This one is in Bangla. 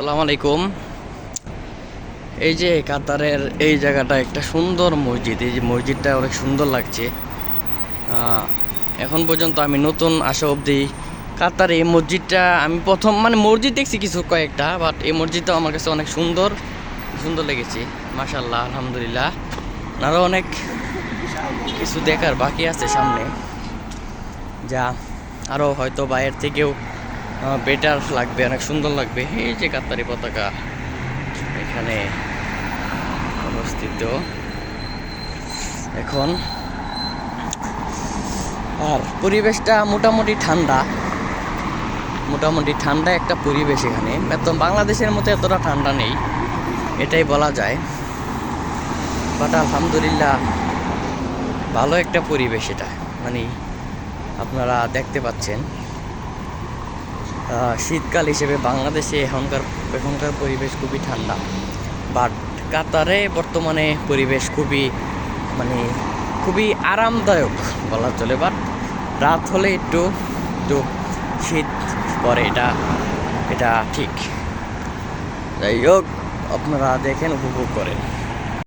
আসসালামু আলাইকুম। এই যে কাতারের এই জায়গাটা একটা সুন্দর মসজিদ। এই যে মসজিদটা অনেক সুন্দর লাগছে। এখন পর্যন্ত আমি নতুন আসা অবধি কাতার এই মসজিদটা আমি প্রথম মসজিদ দেখছি কিছু কয়েকটা, বাট এই মসজিদটা আমার কাছে অনেক সুন্দর সুন্দর লেগেছে। মাশাআল্লাহ, আলহামদুলিল্লাহ। আরও অনেক কিছু দেখার বাকি আছে সামনে, যা আরও হয়তো বাইরের থেকেও বেটার লাগবে, অনেক সুন্দর লাগবে। এই যে কাতারি পতাকা এখানে অবস্থিত এখন। আর পরিবেশটা মোটামুটি ঠান্ডা, একটা পরিবেশ এখানে। এত বাংলাদেশের মতো এতটা ঠান্ডা নেই, এটাই বলা যায়। বাট আলহামদুলিল্লাহ ভালো একটা পরিবেশ এটা। আপনারা দেখতে পাচ্ছেন, শীতকাল হিসেবে বাংলাদেশে এখনকার পরিবেশ খুবই ঠান্ডা, বাট কাতারে বর্তমানে পরিবেশ খুবই আরামদায়ক বলা চলে। বাট রাত হলে একটু একটু শীত পড়ে, এটা ঠিক। যাই হোক, আপনারা দেখেন, উপভোগ করেন।